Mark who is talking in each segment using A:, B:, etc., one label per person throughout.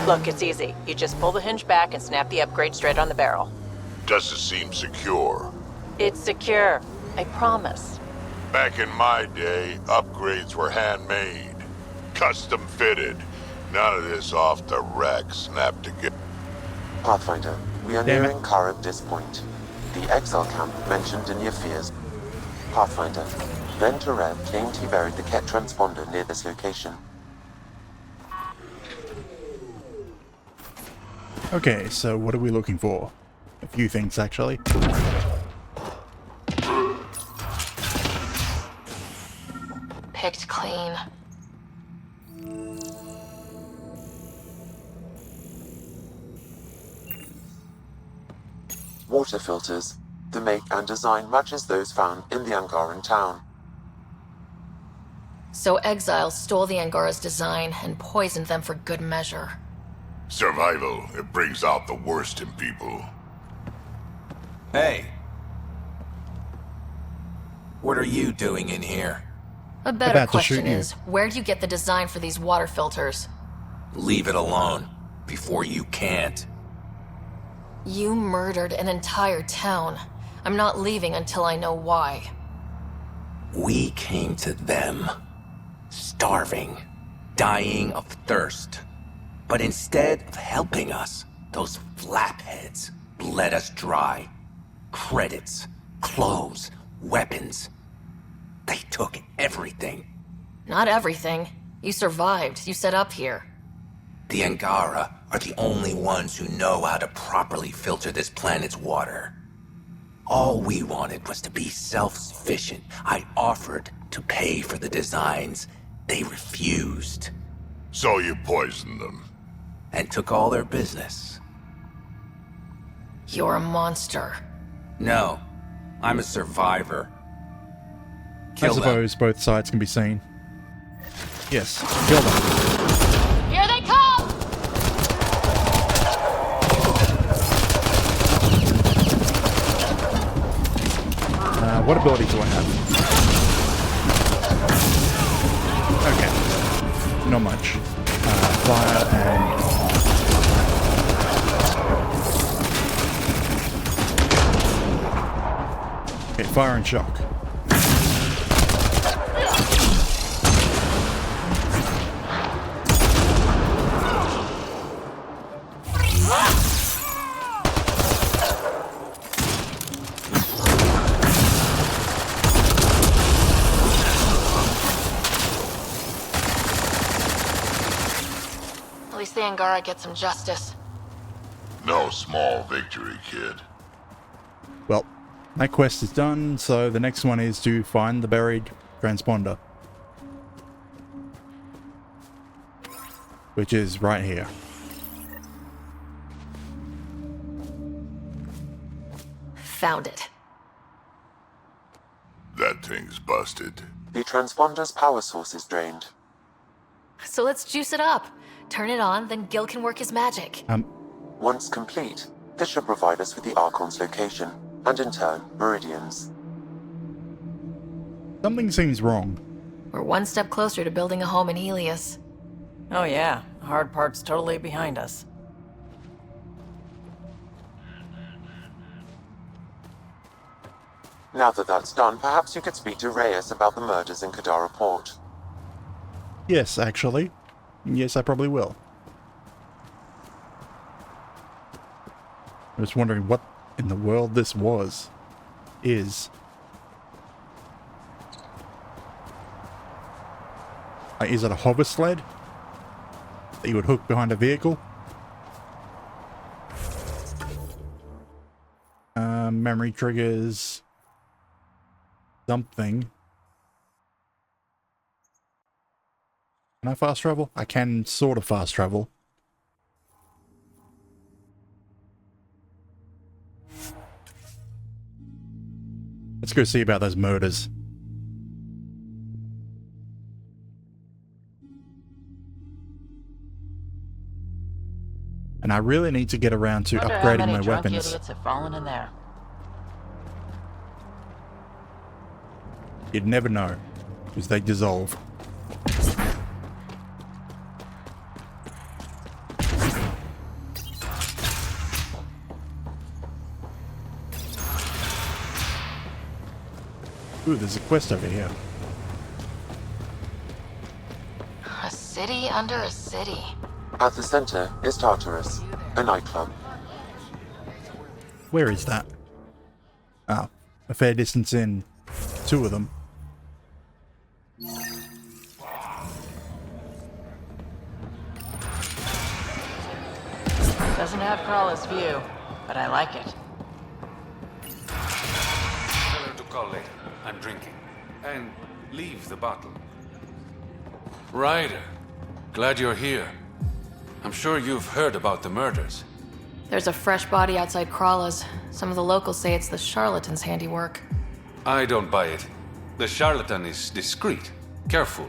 A: Look, it's easy. You just pull the hinge back and snap the upgrade straight on the barrel.
B: Does it seem secure?
A: It's secure. I promise.
B: Back in my day, upgrades were handmade. Custom fitted. None of this off the rack snapped together.
C: Pathfinder, we are
D: Damn it.
C: nearing Caribdis Point, the exile camp mentioned in your fears. Pathfinder, Ben Tereb claimed he buried the Ket transponder near this location.
D: Okay, so what are we looking for? A few things, actually.
E: Picked clean.
C: Water filters. The make and design matches those found in the Angaran town.
E: So exiles stole the Angara's design and poisoned them for good measure.
B: Survival, it brings out the worst in people.
F: Hey. What are you doing in here?
E: A better
D: About to
E: question
D: shoot you.
E: is, where'd you get the design for these water filters?
F: Leave it alone, before you can't.
E: You murdered an entire town. I'm not leaving until I know why.
F: We came to them, starving, dying of thirst. But instead of helping us, those flapheads bled us dry. Credits, clothes, weapons. They took everything.
E: Not everything. You survived. You set up here.
F: The Angara are the only ones who know how to properly filter this planet's water. All we wanted was to be self-sufficient. I offered to pay for the designs. They refused.
B: So you poisoned them.
F: And took all their business.
E: You're a monster.
F: No, I'm a survivor.
D: I
F: Kill them.
D: suppose both sides can be seen. Yes, kill them.
E: Here they come!
D: What ability do I have? Okay, not much. Fire and... Okay, fire and shock.
E: At least the Angara get some justice.
B: No small victory, kid.
D: Well, that quest is done, so the next one is to find the buried transponder. Which is right here.
E: Found it.
B: That thing's busted.
C: The transponder's power source is drained.
E: So let's juice it up. Turn it on, then Gil can work his magic.
C: Once complete, this should provide us with the Archon's location, and in turn, Meridian's.
D: Something seems wrong.
E: We're one step closer to building a home in Helios.
A: Oh yeah, the hard part's totally behind us.
C: Now that that's done, perhaps you could speak to Reyes about the murders in Kadara Port.
D: Yes, actually. Yes, I probably will. I was wondering what in the world this is. Is it a hover sled that you would hook behind a vehicle? Memory triggers something. Can I fast travel? I can sort of fast travel. Let's go see about those murders. And I really need to get around to
A: Wonder how
D: upgrading
A: many
D: my
A: drunk
D: weapons.
A: idiots have fallen in there.
D: You'd never know, because they dissolve. Ooh, there's a quest over here.
E: A city under a city.
C: At the center is Tartarus, a nightclub.
D: Where is that? Ah, a fair distance in. 2 of them.
A: Doesn't have Crawler's view, but I like it.
G: Tell her to call later. I'm drinking. And leave the bottle. Ryder, glad you're here. I'm sure you've heard about the murders.
E: There's a fresh body outside Crawler's. Some of the locals say it's the charlatan's handiwork.
G: I don't buy it. The charlatan is discreet, careful.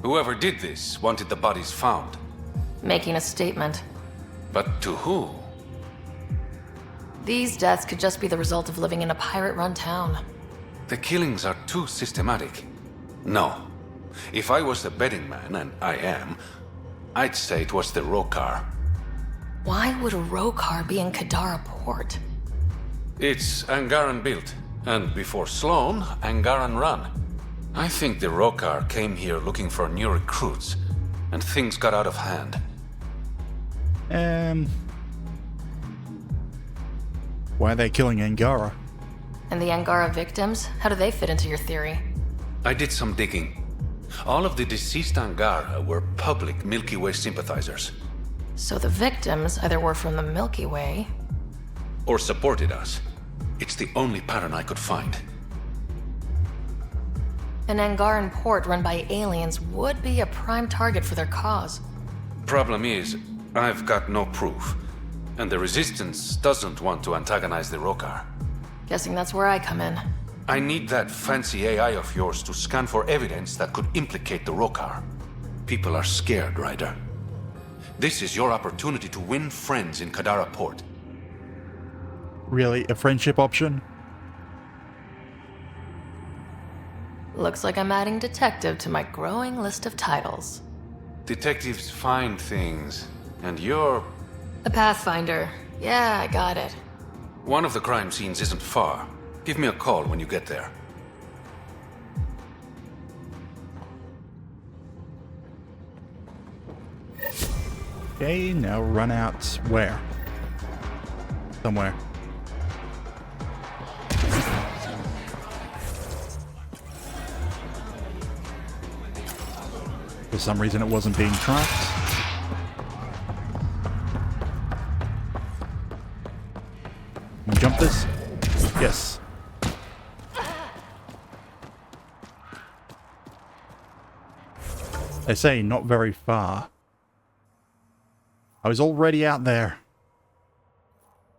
G: Whoever did this wanted the bodies found.
E: Making a statement.
G: But to who?
E: These deaths could just be the result of living in a pirate-run town.
G: The killings are too systematic. No. If I was the betting man, and I am, I'd say it was the Rokar.
E: Why would a Rokar be in Kadara port?
G: It's Angaran built, and before Sloan, Angaran run. I think the Rokar came here looking for new recruits, and things got out of hand.
D: Why are they killing Angara?
E: And the Angara victims? How do they fit into your theory?
G: I did some digging. All of the deceased Angara were public Milky Way sympathizers.
E: So the victims either were from the Milky Way...
G: Or supported us. It's the only pattern I could find.
E: An Angaran port run by aliens would be a prime target for their cause.
G: Problem is, I've got no proof. And the Resistance doesn't want to antagonize the Rokar.
E: Guessing that's where I come in.
G: I need that fancy AI of yours to scan for evidence that could implicate the Rokar. People are scared, Ryder. This is your opportunity to win friends in Kadara Port.
D: Really? A friendship option?
E: Looks like I'm adding detective to my growing list of titles.
G: Detectives find things, and you're...
E: A Pathfinder. Yeah, I got it.
G: One of the crime scenes isn't far. Give me a call when you get there.
D: Okay, now run out where? Somewhere. For some reason it wasn't being tracked. Can we jump this? Yes. They say not very far. I was already out there.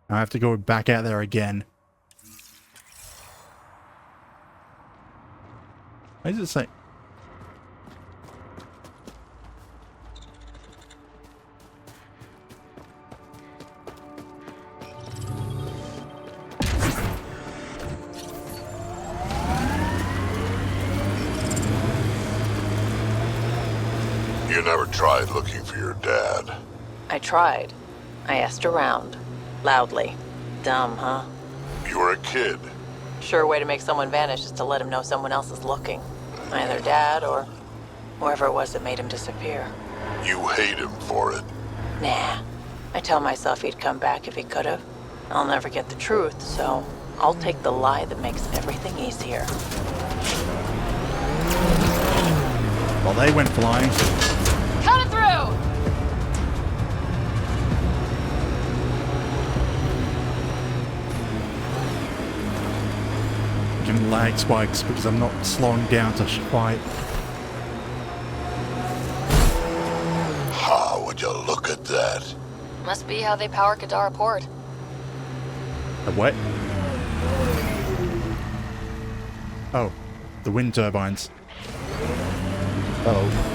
D: I have to go back out there again. What does it say?
B: You never tried looking for your dad.
A: I tried. I asked around. Loudly. Dumb, huh?
B: You were a kid.
A: Sure way to make someone vanish is to let him know someone else is looking. Either Dad or whoever it was that made him disappear.
B: You hate him for it.
A: Nah. I tell myself he'd come back if he could've. I'll never get the truth, so I'll take the lie that makes everything easier.
D: Well, they went flying.
E: Cut it through!
D: Getting lag spikes because I'm not slowing down to fight.
B: How would you look at that?
E: Must be how they power Kadara Port.
D: A what? Oh, the wind turbines. Oh.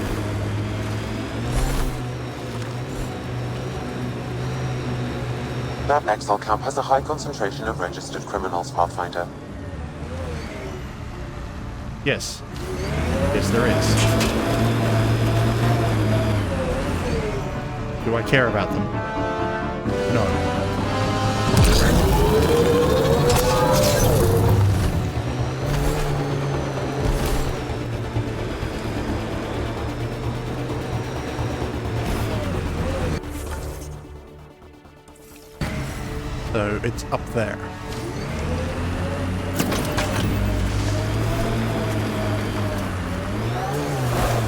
C: That Exile camp has a high concentration of registered criminals, Pathfinder.
D: Yes. Yes, there is. Do I care about them? No. So it's up there.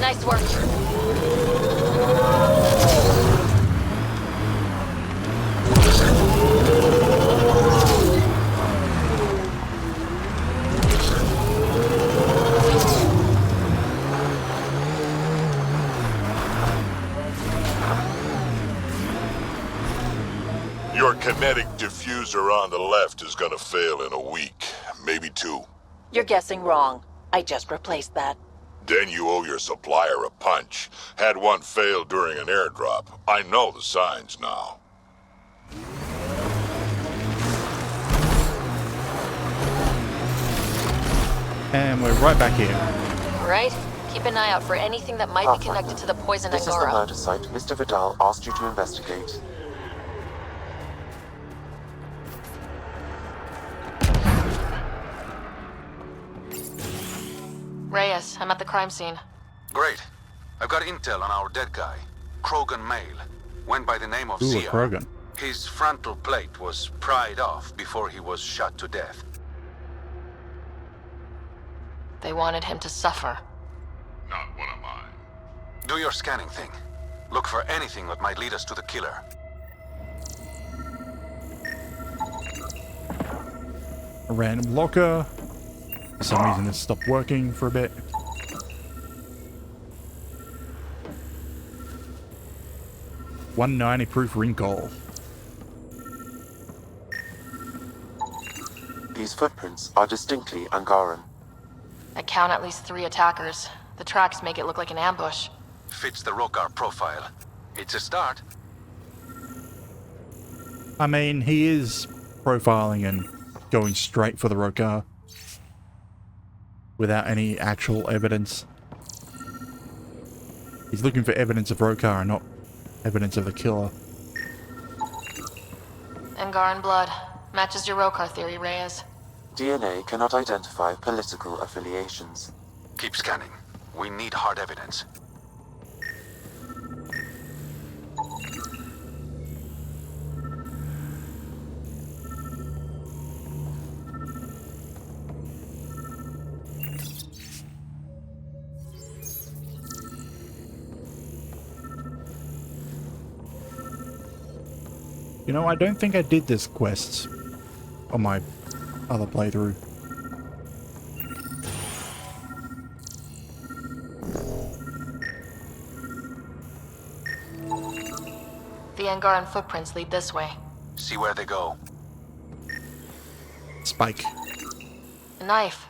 E: Nice work.
B: Your kinetic diffuser on the left is gonna fail in a week, maybe 2.
A: You're guessing wrong. I just replaced that.
B: Then you owe your supplier a punch. Had one fail during an airdrop. I know the signs now.
D: And we're right back here.
E: Right? Keep an eye out for anything that might be connected to the poison
C: This is the
E: Angara.
C: murder site Mr. Vidal asked you to investigate.
E: Reyes, I'm at the crime scene.
G: Great. I've got intel on our dead guy. Krogan male. Went by the name of
D: Ooh, a
G: Zia.
D: Krogan.
G: His frontal plate was pried off before he was shot to death.
E: They wanted him to suffer.
B: Not one of mine.
G: Do your scanning thing. Look for anything that might lead us to the killer.
D: A random locker. For some reason it stopped working for a bit. .190 proof wrinkle.
C: These footprints are distinctly Angaran.
E: I count at least 3 attackers. The tracks make it look like an ambush.
G: Fits the Rokar profile. It's a start.
D: I mean, he is profiling and going straight for the Rokar without any actual evidence. He's looking for evidence of Rokar, not evidence of the killer.
E: Angaran blood. Matches your Rokar theory, Reyes.
C: DNA cannot identify political affiliations.
G: Keep scanning. We need hard evidence.
D: You know, I don't think I did this quest on my other playthrough.
E: The Angaran footprints lead this way.
G: See where they go.
D: Spike.
E: A knife.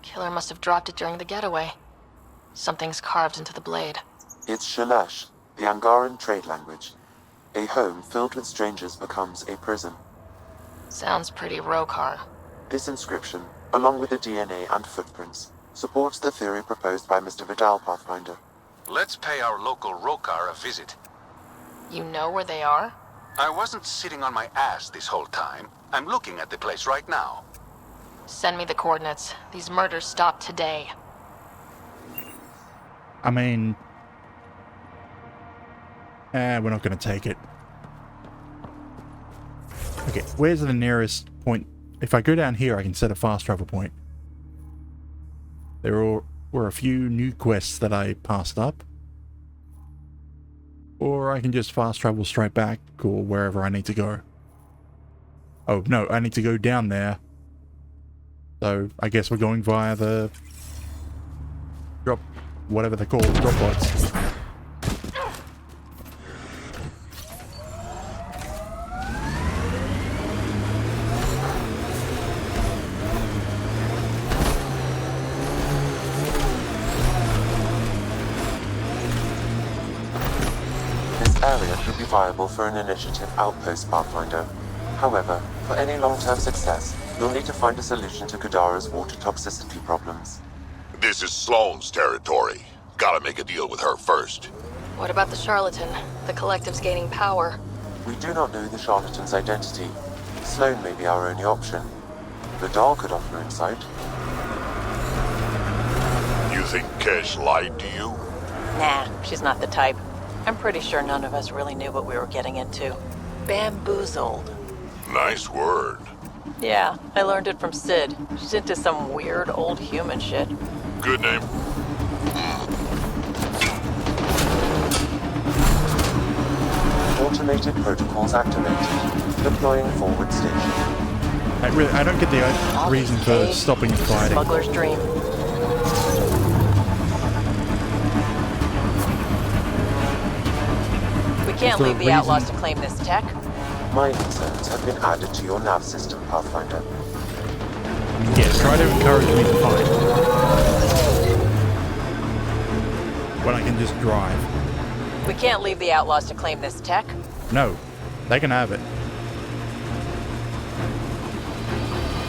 E: Killer must have dropped it during the getaway. Something's carved into the blade.
C: It's Shalash, the Angaran trade language. A home filled with strangers becomes a prison.
E: Sounds pretty Rokar.
C: This inscription, along with the DNA and footprints, supports the theory proposed by Mr. Vidal, Pathfinder.
G: Let's pay our local Rokar a visit.
E: You know where they are?
G: I wasn't sitting on my ass this whole time. I'm looking at the place right now.
E: Send me the coordinates. These murders stopped today.
D: I mean... we're not going to take it. Okay, where's the nearest point? If I go down here, I can set a fast travel point. There were a few new quests that I passed up. Or I can just fast travel straight back, or wherever I need to go. Oh, no, I need to go down there. So, I guess we're going via the... drop... whatever they're called, drop pods.
C: Area could be viable for an initiative outpost, Pathfinder. However, for any long-term success, you'll need to find a solution to Kadara's water toxicity problems.
B: This is Sloane's territory. Gotta make a deal with her first.
E: What about the charlatan? The collective's gaining power.
C: We do not know the charlatan's identity. Sloane may be our only option. Vidal could offer insight.
B: You think Kesh lied to you?
A: Nah, she's not the type. I'm pretty sure none of us really knew what we were getting into. Bamboozled.
B: Nice word.
A: Yeah, I learned it from Sid. She's into some weird old human shit.
B: Good name.
C: Automated protocols activated. Deploying forward station.
D: I don't get the reason for stopping and fighting.
A: Smuggler's dream. We can't
D: there a
A: leave the outlaws
D: reason?
A: to claim this tech.
C: Mining zones have been added to your nav system, Pathfinder.
D: Yes, try to encourage me to fight. When I can just drive.
A: We can't leave the outlaws to claim this tech.
D: No, they can have it.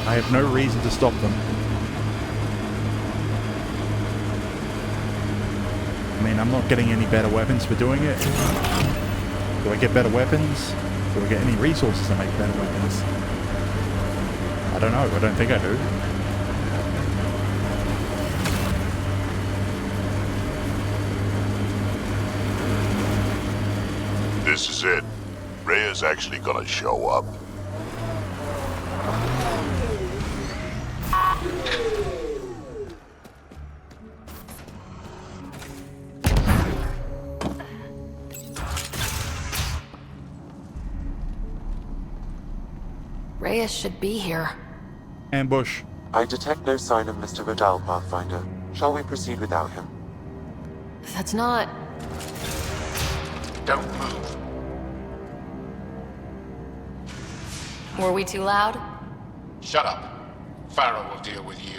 D: I have no reason to stop them. I mean, I'm not getting any better weapons for doing it. Do I get better weapons? Do I get any resources to make better weapons? I don't know. I don't think I do.
B: This is it. Rhea's actually gonna show up.
E: Reyes should be here.
D: Ambush.
C: I detect no sign of Mr. Vidal, Pathfinder. Shall we proceed without him?
E: That's not...
F: Don't move.
E: Were we too loud?
F: Shut up. Farah will deal with you.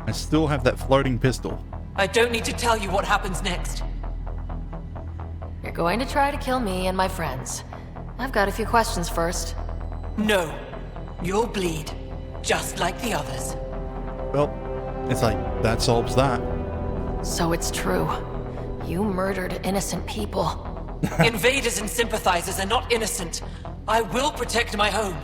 D: I still have that floating pistol.
H: I don't need to tell you what happens next.
E: You're going to try to kill me and my friends. I've got a few questions first.
H: No. You'll bleed. Just like the others.
D: Well, it's like, that solves that.
E: So it's true. You murdered innocent people.
H: Invaders and sympathizers are not innocent. I will protect my home.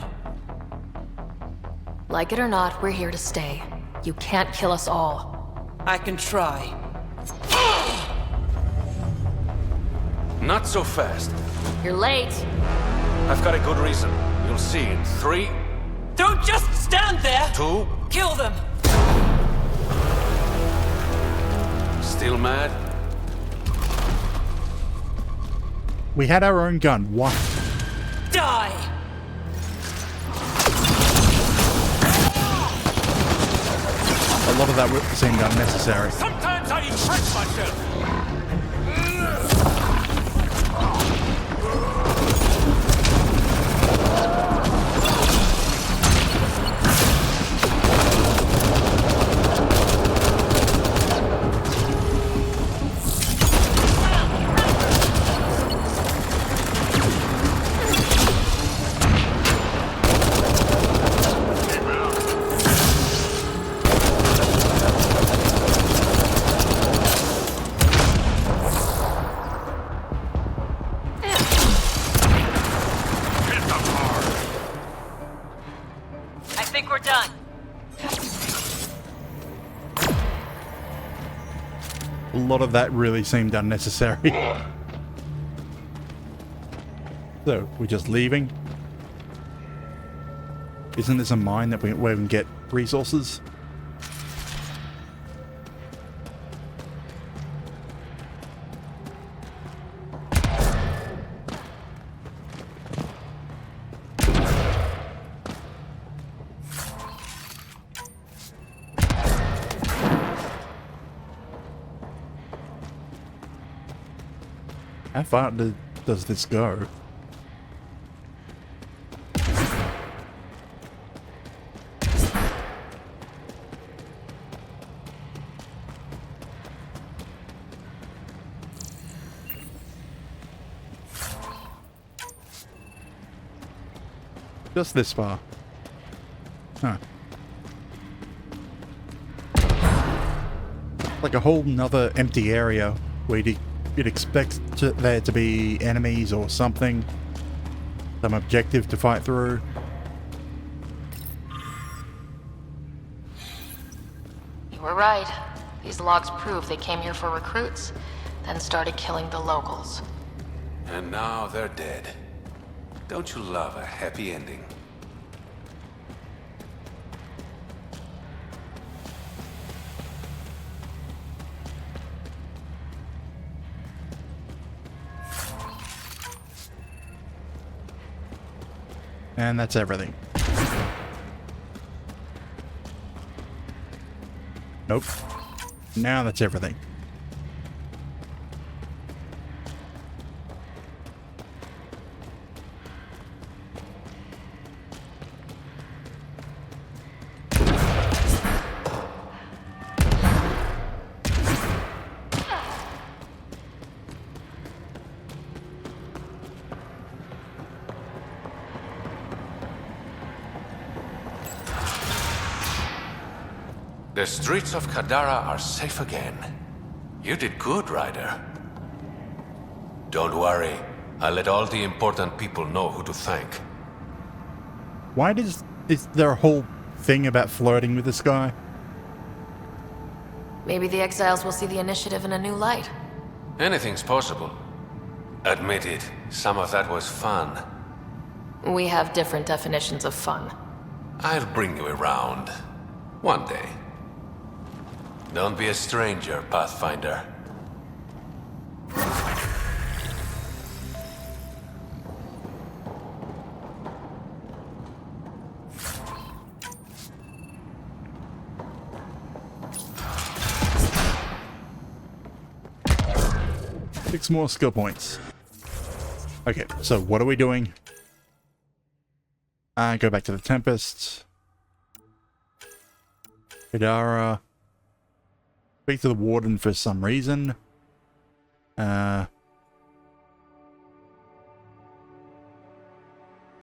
E: Like it or not, we're here to stay. You can't kill us all.
H: I can try.
G: Not so fast.
E: You're late.
G: I've got a good reason. You'll see in 3,
H: Don't just stand there!
G: 2,
H: Kill them!
G: still mad?
D: We had our own gun. Why?
H: Die!
D: A lot of that seemed unnecessary.
G: Sometimes I entrench myself.
D: A lot of that really seemed unnecessary. So, we're just leaving? Isn't this a mine that where we can get resources? How far does this go? Just this far. Huh. like a whole nother empty area where you'd expect there to be enemies or something. Some objective to fight through.
E: You were right. These logs prove they came here for recruits, then started killing the locals.
G: And now they're dead. Don't you love a happy ending?
D: And that's everything. Nope. Now that's everything.
G: The streets of Kadara are safe again. You did good, Ryder. Don't worry. I'll let all the important people know who to thank.
D: Why is there a whole thing about flirting with this guy?
E: Maybe the exiles will see the initiative in a new light.
G: Anything's possible. Admit it, some of that was fun.
E: We have different definitions of fun.
G: I'll bring you around. One day. Don't be a stranger, Pathfinder.
D: Six more skill points. Okay, so what are we doing? Go back to the Tempest. Kadara. Speak to the Warden for some reason.